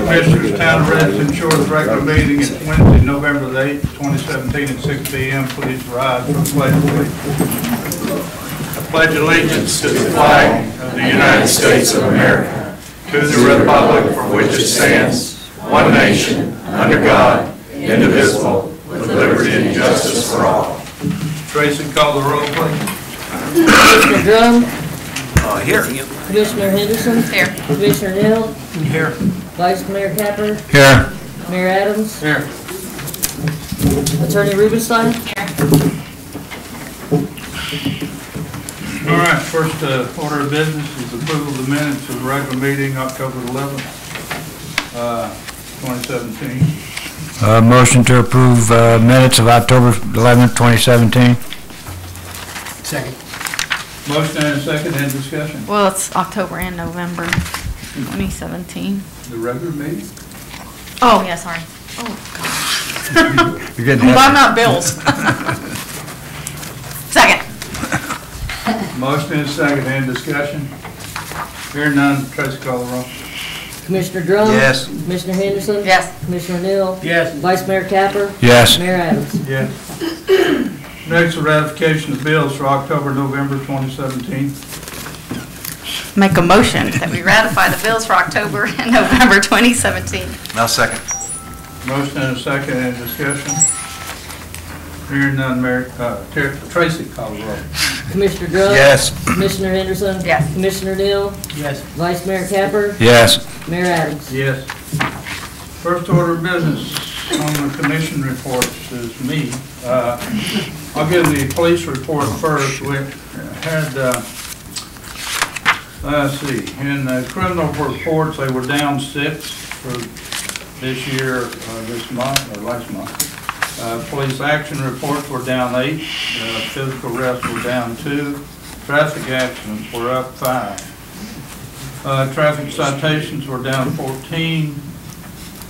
Commissioners, Town of Redstone Shores regular meeting is Wednesday, November the 8th, 2017 at 6 p.m. Please rise for the pledge of allegiance. I pledge allegiance to the flag of the United States of America, to the republic for which it stands, one nation, under God, indivisible, with liberty and justice for all. Tracy, call the roll, please. Commissioner Drum? Here. Commissioner Henderson? Here. Commissioner Neal? Here. Vice Mayor Capper? Here. Mayor Adams? Here. Attorney Rubenstein? All right, first order of business is approval of the minutes of the regular meeting, October 11th, 2017. Motion to approve minutes of October 11th, 2017. Second. Motion and a second, any discussion? Well, it's October and November 2017. The regular meeting? Oh, yeah, sorry. Oh, God. You're getting I'm happy. not bills. Second. Motion and a second, any discussion? Hearing none, Tracy, call the roll. Commissioner Drum? Yes. Commissioner Henderson? Yes. Commissioner Neal? Yes. Vice Mayor Capper? Yes. Mayor Adams? Yes. Next, the ratification of bills for October, November 2017. Make a motion that we ratify the bills for October and November 2017. Now second. Motion and a second, any discussion? Hearing none, Tracy, call the roll. Commissioner Drum? Yes. Commissioner Henderson? Yes. Commissioner Neal? Yes. Vice Mayor Capper? Yes. Mayor Adams? Yes. First order of business on the commission reports is me. I'll give the police report first. We had, let's see, in the criminal reports, they were down 6 for this year, this month, or last month. Police action reports were down 8. Physical arrests were down 2. Traffic accidents were up 5. Traffic citations were down 14.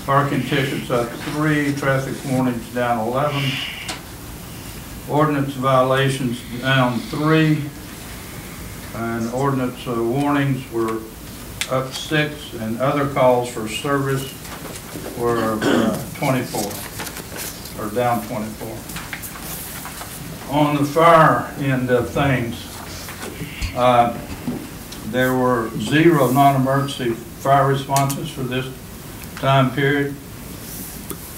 Parking tickets up 3. Traffic warnings down 11. Ordinance violations down 3. And ordinance warnings were up 6. And other calls for service were 24. Or down 24. On the fire end of things, there were 0 non-emergency fire responses for this time period.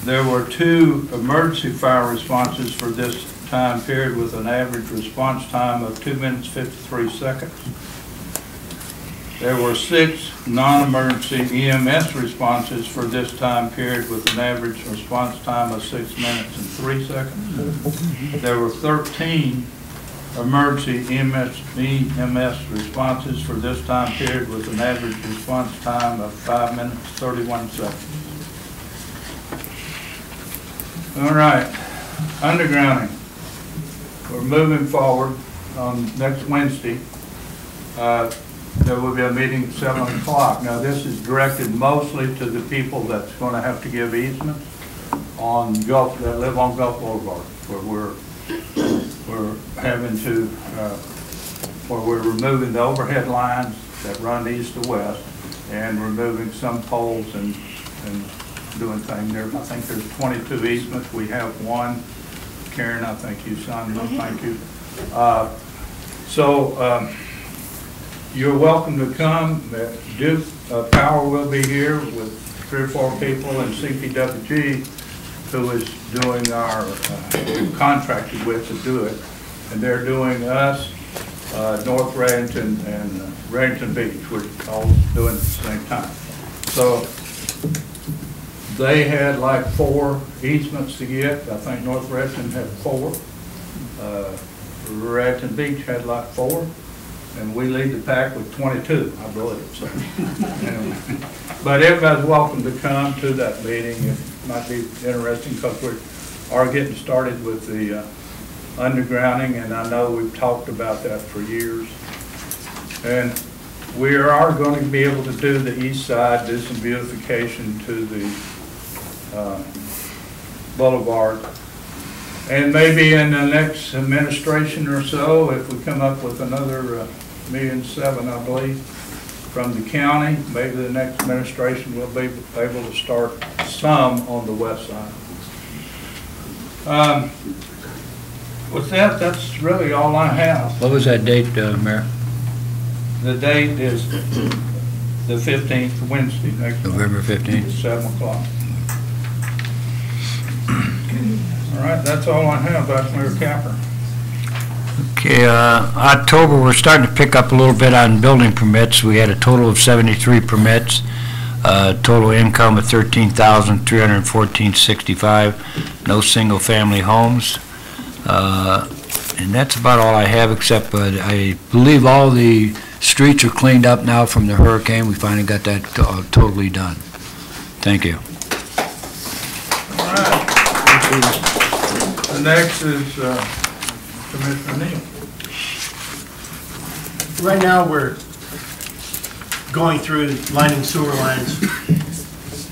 There were 2 emergency fire responses for this time period with an average response time of 2 minutes 53 seconds. There were 6 non-emergency EMS responses for this time period with an average response time of 6 minutes and 3 seconds. There were 13 emergency EMS responses for this time period with an average response time of 5 minutes 31 seconds. All right, undergrounding. We're moving forward on next Wednesday. There will be a meeting at 7 o'clock. Now, this is directed mostly to the people that's going to have to give easements on Gulf, that live on Gulf Boulevard, where we're having to, where we're removing the overhead lines that run east to west and removing some poles and doing things there. I think there's 22 easements. We have 1. Karen, I think you signed them. Thank you. You're welcome to come. Duke Power will be here with 3 or 4 people, and CPWG, who is doing our, contracted with to do it. And they're doing us, North Reddington, and Reddington Beach. We're all doing it at the same time. So they had like 4 easements to get. I think North Reddington had 4. Reddington Beach had like 4. And we lead the pack with 22, I believe. So, anyway. But everybody's welcome to come to that meeting. It might be interesting because we are getting started with the undergrounding, and I know we've talked about that for years. And we are going to be able to do the east side, do some beautification to the boulevard. And maybe in the next administration or so, if we come up with another $1.7 million, I believe, from the county. Maybe the next administration will be able to start some on the west side. With that, that's really all I have. What was that date, Mayor? The date is the 15th, Wednesday, next month. November 15th? 7 o'clock. All right, that's all I have, Vice Mayor Capper. Okay, October, we're starting to pick up a little bit on building permits. We had a total of 73 permits, total income of $13,314.65, no single-family homes. And that's about all I have, except I believe all the streets are cleaned up now from the hurricane. We finally got that totally done. Thank you. All right. The next is Commissioner Neal. Right now, we're going through lining sewer lines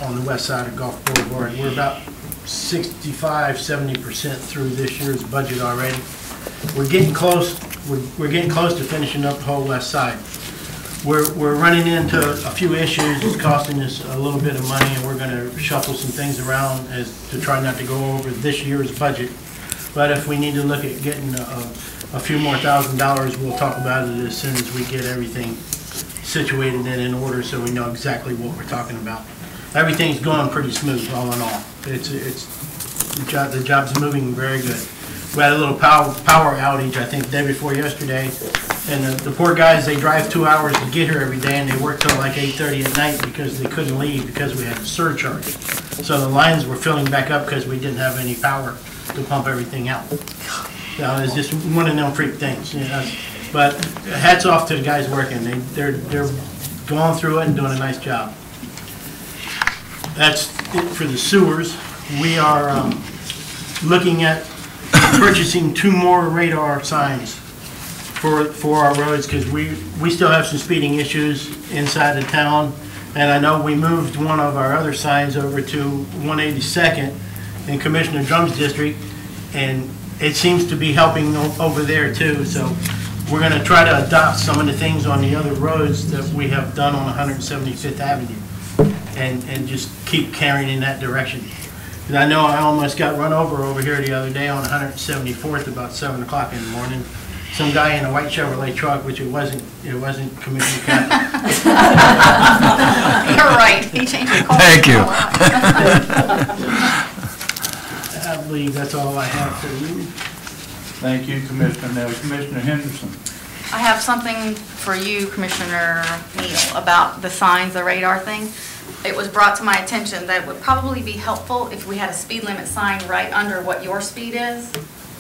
on the west side of Gulf Boulevard. We're about 65–70% through this year's budget already. We're getting close. We're getting close to finishing up the whole west side. We're running into a few issues. It's costing us a little bit of money, and we're going to shuffle some things around as to try not to go over this year's budget. But if we need to look at getting a few more $1,000s, we'll talk about it as soon as we get everything situated and in order, so we know exactly what we're talking about. Everything's going pretty smooth, all in all. The job's moving very good. We had a little power outage, I think, the day before yesterday, and the poor guys, they drive 2 hours to get here every day, and they work till like 8:30 at night because they couldn't leave because we had a surcharge. So the lines were filling back up because we didn't have any power to pump everything out. So it's just one of them freak things, you know. But hats off to the guys working. They're going through it and doing a nice job. That's it for the sewers. We are looking at purchasing 2 more radar signs for our roads, because we still have some speeding issues inside the town. And I know we moved one of our other signs over to 182nd in Commissioner Drum's district, and it seems to be helping over there too. So we're going to try to adopt some of the things on the other roads that we have done on 175th Avenue and just keep carrying in that direction. And I know I almost got run over here the other day on 174th about 7 o'clock in the morning. Some guy in a white Chevrolet truck, which it wasn't Commissioner Capper. You're right, he changed the call. Thank you. I believe that's all I have for you. Thank you, Commissioner Neal. Commissioner Henderson. I have something for you, Commissioner Neal, about the signs, the radar thing. It was brought to my attention that it would probably be helpful if we had a speed limit sign right under what your speed is.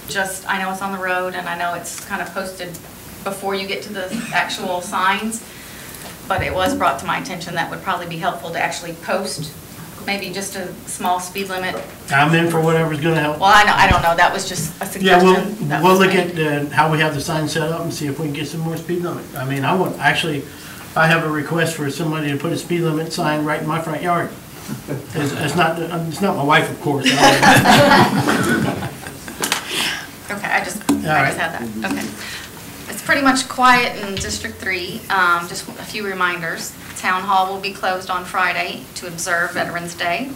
Just, I know it's on the road, and I know it's kind of posted before you get to the actual signs, but it was brought to my attention that would probably be helpful to actually post maybe just a small speed limit. I'm in for whatever's going to help. Well, I don't know, that was just a Yeah, suggestion. we'll look at how we have the sign set up and see if we can get some more speed limit. I mean, I have a request for somebody to put a speed limit sign right in my front yard. It's not my wife, of course. Okay, I just had that, okay. It's pretty much quiet in District 3, just a few reminders. Town Hall will be closed on Friday to observe Veterans Day.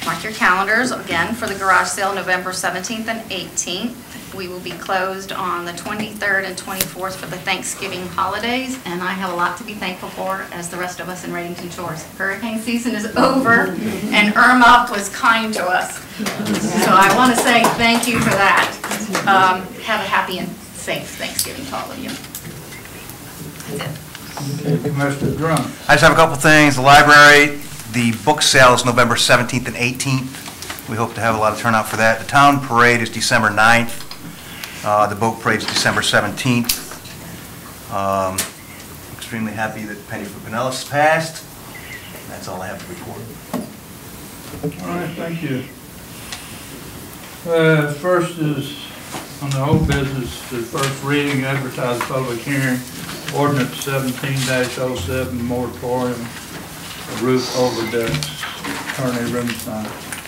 Mark your calendars, again, for the garage sale, November 17th and 18th. We will be closed on the 23rd and 24th for the Thanksgiving holidays, and I have a lot to be thankful for, as the rest of us in Redington Shores. Hurricane season is over, and Irma was kind to us. So I want to say thank you for that. Have a happy and safe Thanksgiving to all of you. That's it. Okay, Commissioner Drum. I just have a couple things. The library, the book sale is November 17th and 18th. We hope to have a lot of turnout for that. The town parade is December 9th. The boat parade is December 17th. Extremely happy that Penny for Pinellas passed. That's all I have to report. All right, thank you. First is on the old business, the first reading, advertised public hearing, ordinance 17-07, moratorium, roof over decks, Attorney Rubenstein.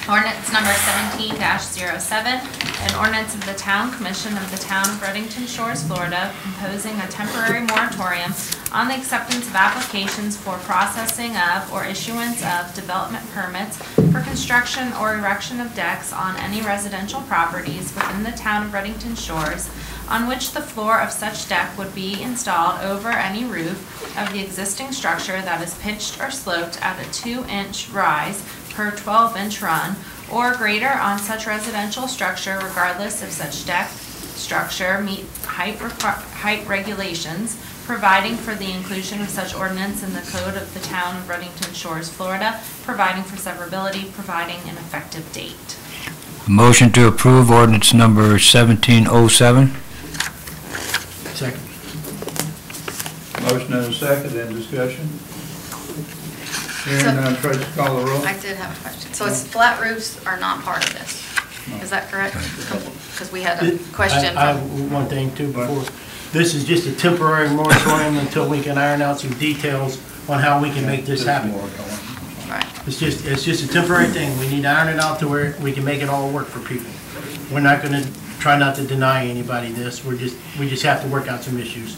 Ordinance number 17-07, an ordinance of the Town Commission of the Town of Redington Shores, Florida, imposing a temporary moratorium on the acceptance of applications for processing of or issuance of development permits for construction or erection of decks on any residential properties within the Town of Redington Shores on which the floor of such deck would be installed over any roof of the existing structure that is pitched or sloped at a 2-inch rise per 12-inch run or greater on such residential structure regardless if such deck structure meet height regulations, providing for the inclusion of such ordinance in the code of the Town of Redington Shores, Florida, providing for severability, providing an effective date. Motion to approve ordinance number 1707. Second. Motion and a second, any discussion? Hearing none, Tracy, call the roll. I did have a question. So it's flat roofs are not part of this? Is that correct? Because we had a question. I have one thing too before. This is just a temporary moratorium until we can iron out some details on how we can make this happen. Right. It's just a temporary thing. We need to iron it out to where we can make it all work for people. We're not gonna try not to deny anybody this. We just have to work out some issues.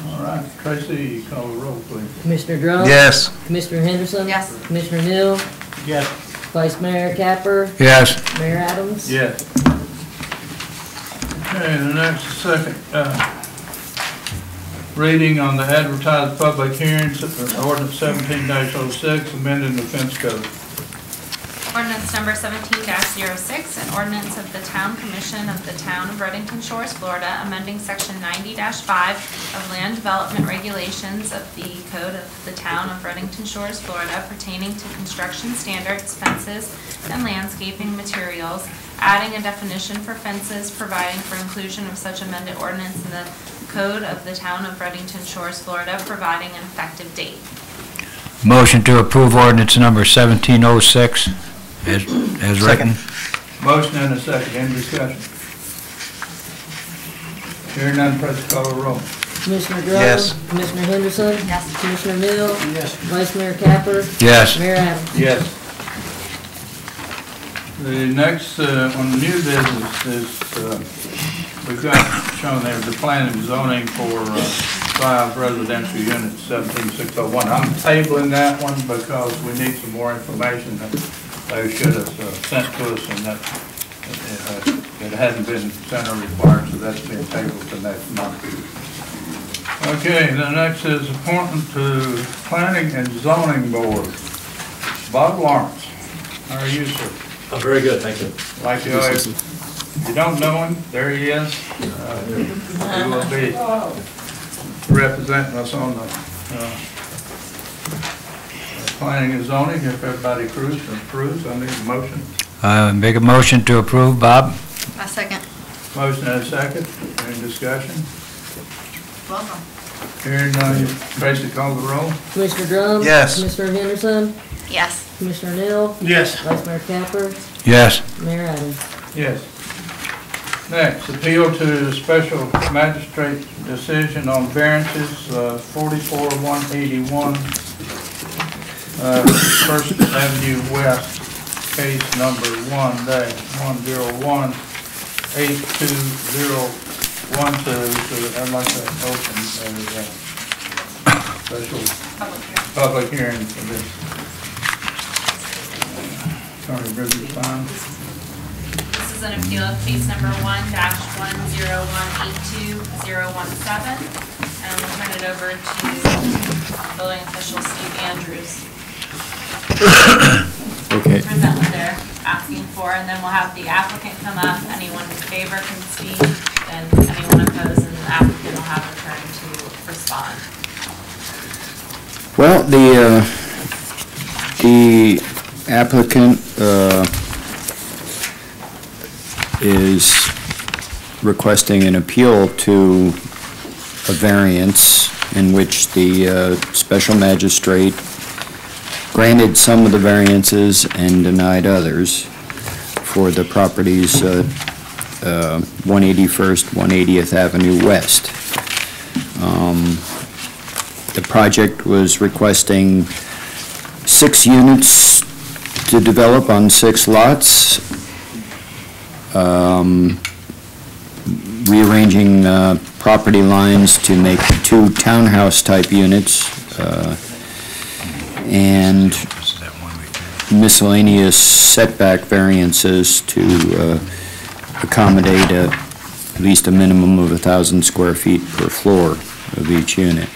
All right, Tracy, call the roll, please. Commissioner Drums? Yes. Commissioner Henderson? Yes. Commissioner Neal? Yes. Vice Mayor Capper? Yes. Mayor Adams? Yes. Okay, the next second reading on the advertised public hearings, ordinance 17-06, amending the fence code. Ordinance number 17-06, an ordinance of the Town Commission of the Town of Redington Shores, Florida, amending section 90-5 of land development regulations of the code of the Town of Redington Shores, Florida, pertaining to construction standards, fences, and landscaping materials, adding a definition for fences, providing for inclusion of such amended ordinance in the code of the Town of Redington Shores, Florida, providing an effective date. Motion to approve ordinance number 1706 as written. Motion and a second, any discussion? Hearing none, press call the roll. Commissioner Drums? Yes. Commissioner Henderson? Yes. Commissioner Neal? Yes. Vice Mayor Capper? Yes. Mayor Adams? Yes. The next on the new business is, we've got shown there the planning and zoning for 5 residential units, 17601. I'm tabling that one because we need some more information that they should have sent to us, and that it hadn't been sent or required, so that's being tabled to next month. Okay, the next is appointment to planning and zoning board. Bob Lawrence, how are you, sir? I'm very good, thank you. Like you always, you don't know him, there he is. He will be representing us on the planning and zoning. If everybody approves, I need a motion. Make a motion to approve, Bob. A second. Motion and a second. Any discussion? Welcome. Hearing none, Tracy, call the roll. Commissioner Drums? Yes. Commissioner Henderson? Yes. Commissioner Neal? Yes. Vice Mayor Capper? Yes. Mayor Adams? Yes. Next, appeal to special magistrate decision on variances, 44-181, First Avenue West, case number 1-101-82012. So I'd like to open a special public hearing for this. Attorney Bridges, fine. This is an appeal of case number 1-10182-017, and I'm going to turn it over to building official Steve Andrews. Okay. Present what they're asking for, and then we'll have the applicant come up. Anyone in favor can speak, and anyone opposed, and the applicant will have a turn to respond. Well, the applicant is requesting an appeal to a variance in which the special magistrate granted some of the variances and denied others for the properties 181st, 180th Avenue West. The project was requesting 6 units to develop on 6 lots. Rearranging property lines to make 2 townhouse-type units, and miscellaneous setback variances to accommodate at least a minimum of 1,000 square feet per floor of each unit.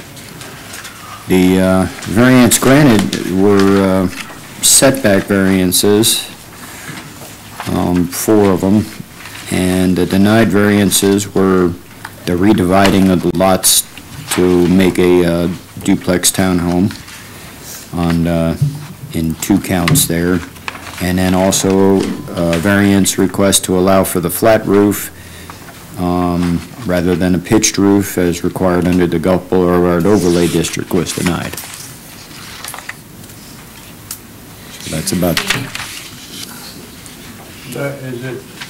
The variance granted were setback variances, 4 of them, and the denied variances were the redividing of the lots to make a duplex townhome in 2 counts there, and then also a variance request to allow for the flat roof rather than a pitched roof as required under the Gulf Boulevard Overlay District was denied. That's about.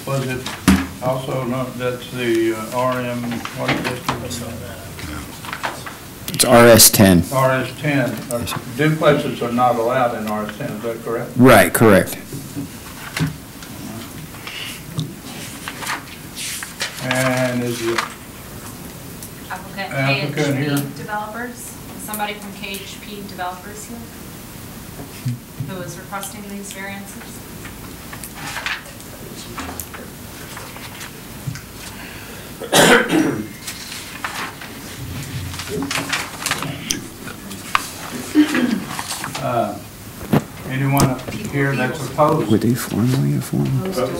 Was it also not, that's the RM, what district? It's RS-10. RS-10. Duplexes are not allowed in RS-10, is that correct? Right, correct. And is the Applicant here? KHP Developers, is somebody from KHP Developers here who is requesting these variances? Anyone here that's opposed? Were they formally a form? We struck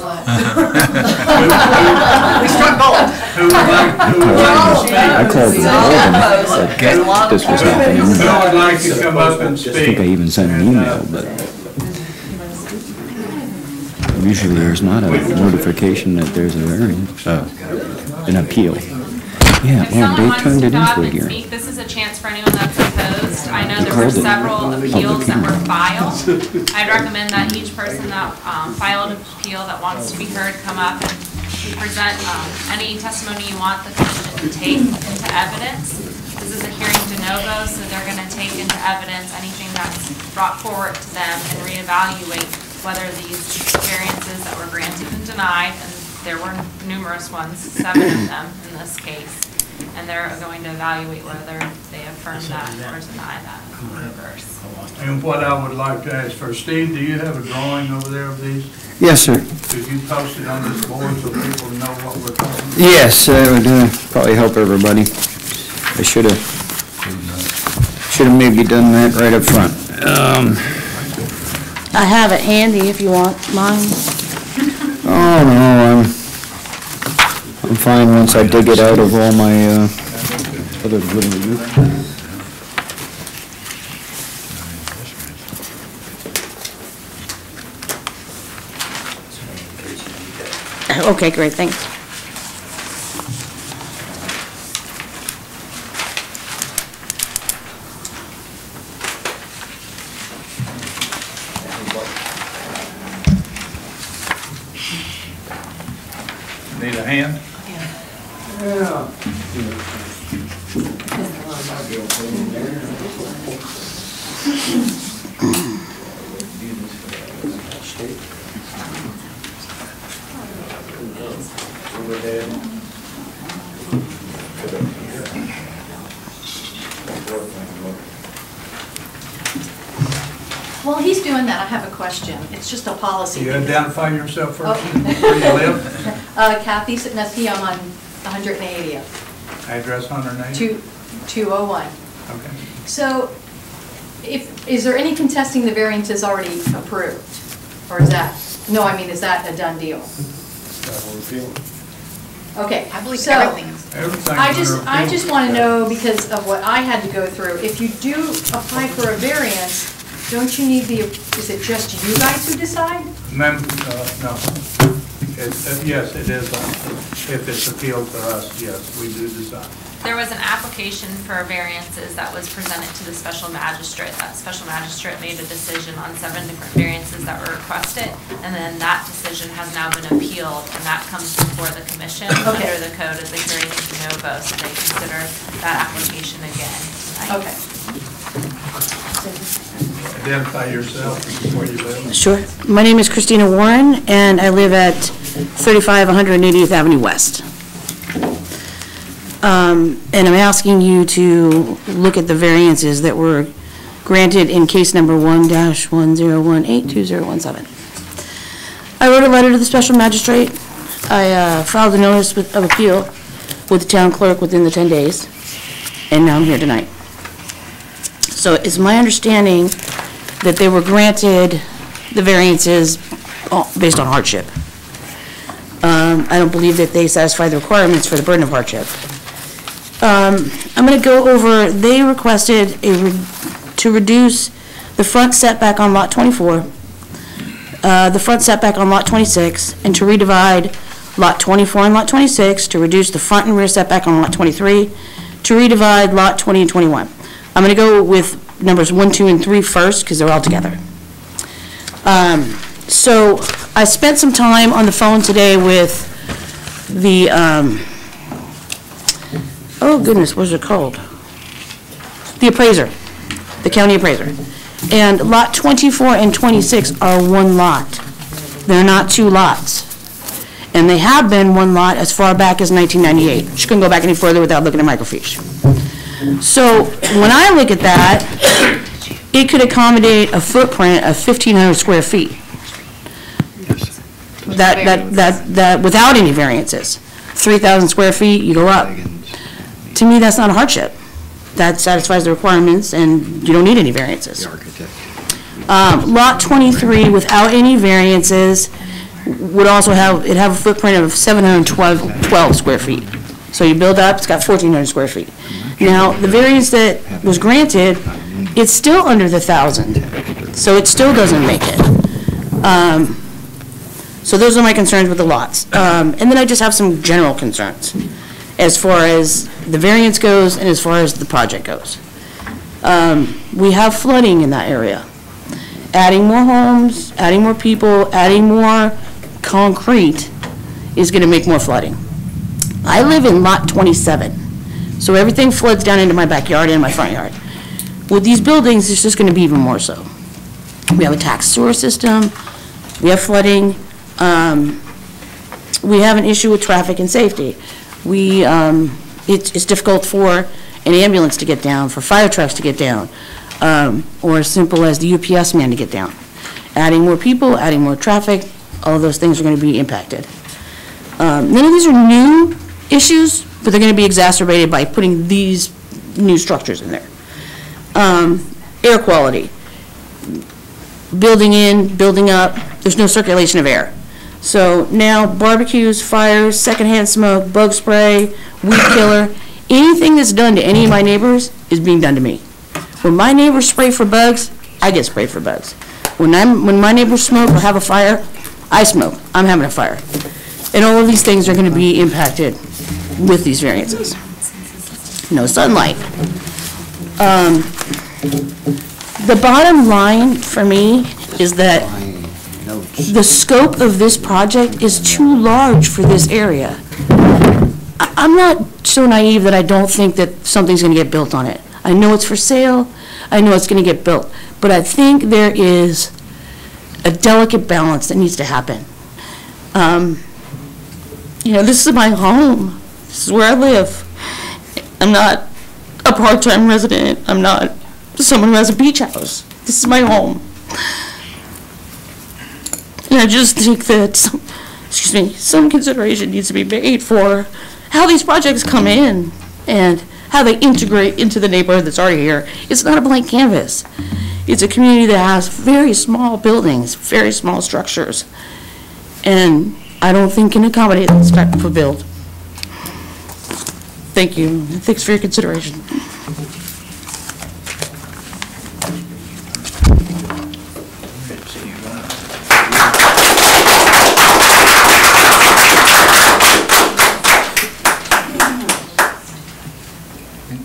gold. Who would like to I called them told them this was happening. Who would like to come up and I speak? think I even sent an email, but usually there's not a notification that there's a variance, an appeal. Yeah, If man, someone they wants turned to it come up into a and hearing. speak, this is a chance for anyone that's opposed. I know there were called it several appeals that were hearing. filed. I'd recommend that each person that filed an appeal that wants to be heard come up and present any testimony you want the commission to take into evidence. This is a hearing de novo, so they're going to take into evidence anything that's brought forward to them and reevaluate whether these variances that were granted and denied, and there were numerous ones, 7 of them in this case, and they're going to evaluate whether they affirm that or deny that or reverse. And what I would like to ask for, Steve, do you have a drawing over there of these? Yes, sir. Could you post it on this board so people know what we're talking about? Yes, that would probably help everybody. I should have maybe done that right up front. I have it handy if you want mine. Oh, no, I'm fine once I dig it out of all my other little. Okay, great, thanks. Need a hand? While he's doing that, I have a question. It's just a policy. You thing. identify yourself first? Okay. Where you live? Kathy Sitneski, I'm on 180th, Address 180? 201. Okay. So, is there any contesting the variances already approved? Or is that, no, I mean, is that a done deal? Okay. I believe so everything is. Everything's I under just appeal. want to know, because of what I had to go through, if you do apply for a variance, don't you need is it just you guys who decide? No. Yes, it is. If it's appealed to us, yes, we do decide. There was an application for variances that was presented to the special magistrate. That special magistrate made a decision on 7 different variances that were requested, and then that decision has now been appealed, and that comes before the commission Okay. under the code as a hearing de novo, so they consider that application again tonight. Okay. identify yourself and where you live. Sure. My name is Christina Warren, and I live at 35 180th Avenue West. And I'm asking you to look at the variances that were granted in case number 1-10182017. I wrote a letter to the special magistrate. I filed a notice of appeal with the town clerk within the 10 days, and now I'm here tonight. So it's my understanding that they were granted the variances based on hardship. I don't believe that they satisfy the requirements for the burden of hardship. I'm going to go over, they requested to reduce the front setback on lot 24, the front setback on lot 26, and to redivide lot 24 and lot 26 to reduce the front and rear setback on lot 23, to redivide lot 20 and 21. I'm going to go with numbers 1, 2, and 3 first because they're all together. So I spent some time on the phone today with the, oh goodness, what's it called? The appraiser, the county appraiser. And lot 24 and 26 are one lot. They're not two lots. And they have been one lot as far back as 1998. She couldn't go back any further without looking at microfiche. So when I look at that, it could accommodate a footprint of 1,500 square feet. That without any variances. 3,000 square feet, you go up. To me, that's not a hardship. That satisfies the requirements, and you don't need any variances. Lot 23, without any variances, would also have a footprint of 712 square feet. So you build up, it's got 1,400 square feet. Now, the variance that was granted, it's still under the 1,000, so it still doesn't make it. So those are my concerns with the lots. And then I just have some general concerns as far as the variance goes and as far as the project goes. We have flooding in that area. Adding more homes, adding more people, adding more concrete is going to make more flooding. I live in lot 27, so everything floods down into my backyard and my front yard. With these buildings, it's just going to be even more so. We have a tax sewer system, we have flooding, we have an issue with traffic and safety. It's difficult for an ambulance to get down, for fire trucks to get down, or as simple as the UPS man to get down. Adding more people, adding more traffic, all of those things are going to be impacted. None of these are new issues, but they're going to be exacerbated by putting these new structures in there. Air quality. Building in, building up, there's no circulation of air. So now barbecues, fires, secondhand smoke, bug spray, weed killer, anything that's done to any of my neighbors is being done to me. When my neighbors spray for bugs, I get sprayed for bugs. When my neighbors smoke or have a fire, I smoke. I'm having a fire. And all of these things are going to be impacted with these variances. No sunlight. The bottom line for me is that the scope of this project is too large for this area. I'm not so naive that I don't think that something's going to get built on it. I know it's for sale. I know it's going to get built. But I think there is a delicate balance that needs to happen. You know, this is my home. This is where I live. I'm not a part-time resident. I'm not someone who has a beach house. This is my home. And I just think that, some consideration needs to be made for how these projects come in and how they integrate into the neighborhood that's already here. It's not a blank canvas. It's a community that has very small buildings, very small structures, and I don't think can accommodate this type of a build. Thank you. Thanks for your consideration.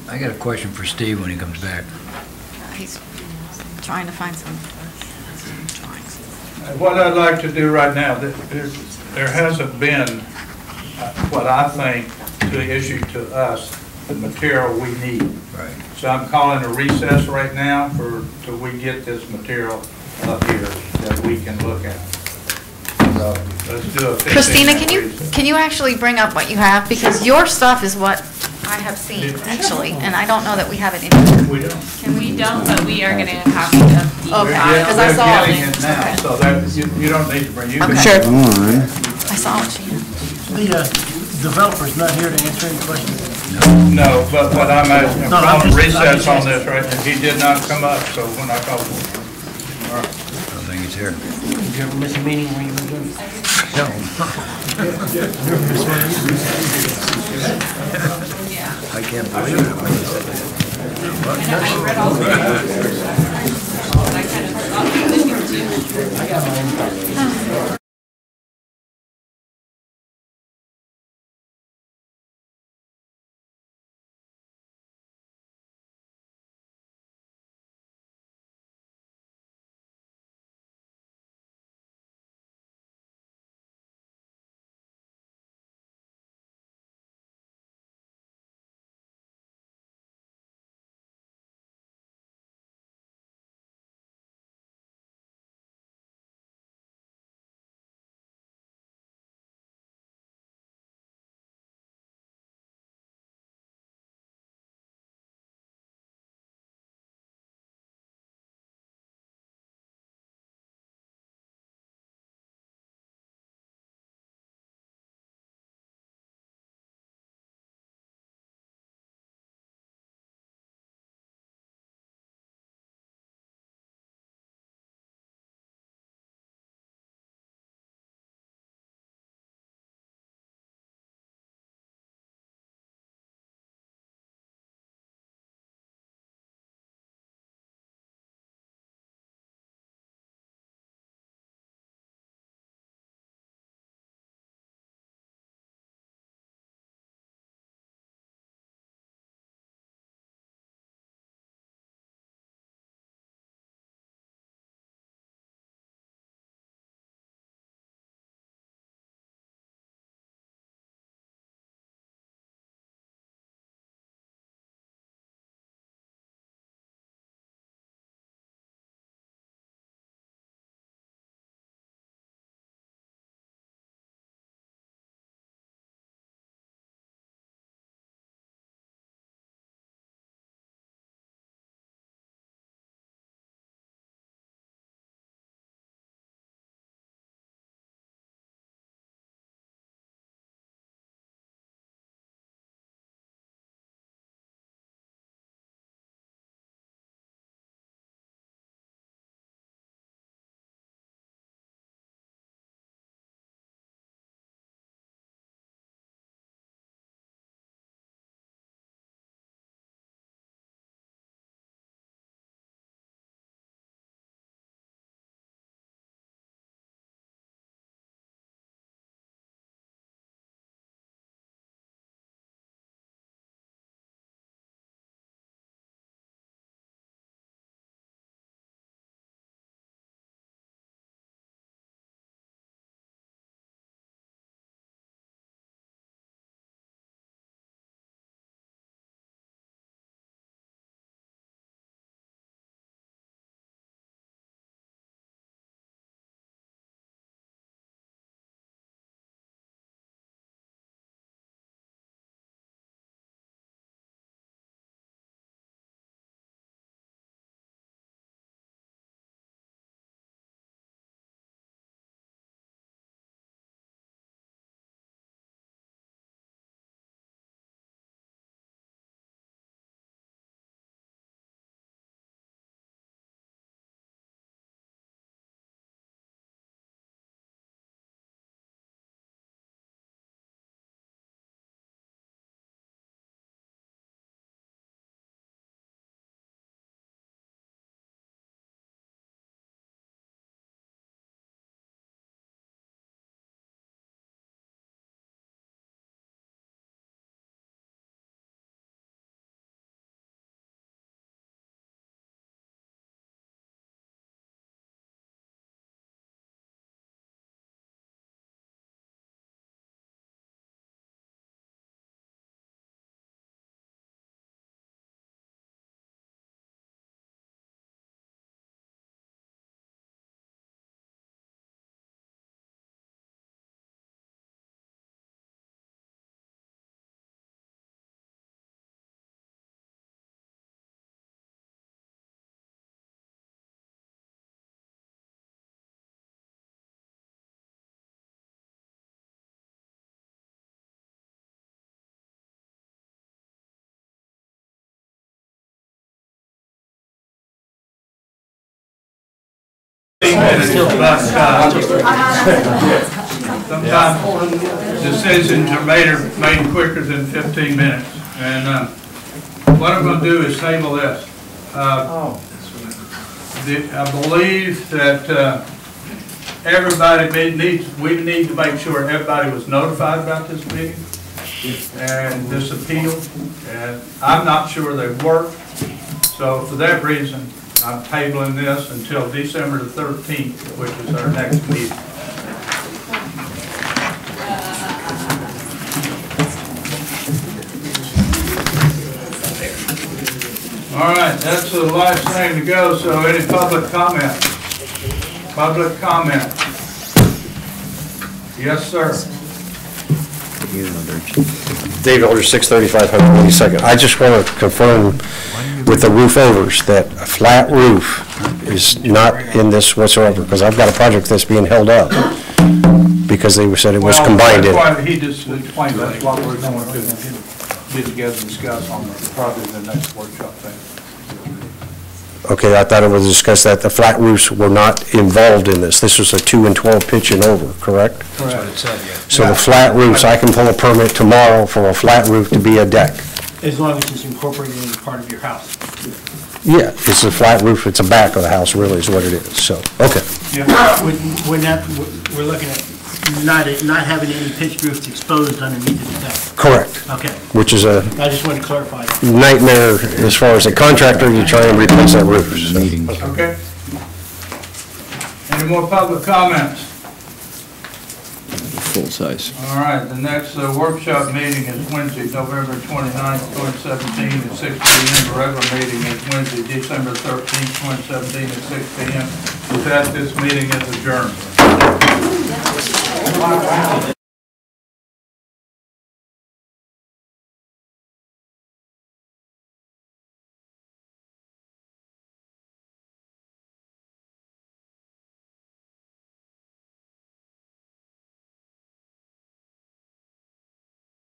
I got a question for Steve when he comes back. He's trying to find some. What I'd like to do right now, there hasn't been what I think to issue to us the material we need. Right. So I'm calling a recess right now till we get this material up here that we can look at. So let's do a 15-minute Christina, recess. can you actually bring up what you have? Because your stuff is what I have seen, actually, and I don't know that we have it in here. We don't. We don't, but we are getting a copy of the. Okay, We're 'cause I saw getting it. it now, Okay. so that, you don't need to bring, you can. Okay. Sure. One, I saw what she had. The developer's not here to answer any questions. No, but I'm asking, No, I'm I'm just- recess on this, right, and he did not come up, so when I called him. I don't think it's here. Did you ever miss a meeting when you were doing it? I can't believe it. minutes, but sometimes decisions are made quicker than 15 minutes. And what I'm going to do is table this. I believe that we need to make sure everybody was notified about this meeting and this appeal, and I'm not sure they were. So for that reason, I'm tabling this until December the 13th, which is our next meeting. All right, that's the last thing to go, so any public comment? Public comment? Yes, sir. David Holder, 635 122nd. I just want to confirm with the roof overs that a flat roof is not in this whatsoever, because I've got a project that's being held up because they said it was combined in. Well, he just explained that's what we're going to get together and discuss on probably the next workshop thing. Okay, I thought it was discussed that the flat roofs were not involved in this. This was a 2 and 12 pitch and over, correct? That's what it said, yeah. So the flat roofs, I can pull a permit tomorrow for a flat roof to be a deck. As long as it's incorporated into part of your house. Yeah, it's a flat roof, it's a back of the house, really, is what it is, so, okay. We're looking at not having any pitched roofs exposed underneath the deck. Correct. Okay. Which is a I just wanted to clarify that. nightmare as far as a contractor, you try and replace that roof. so. Okay. Any more public comments? Full size. All right, the next workshop meeting is Wednesday, November 29th, 2017 at 6 p.m. The regular meeting is Wednesday, December 13th, 2017 at 6 p.m. With that, this meeting is adjourned.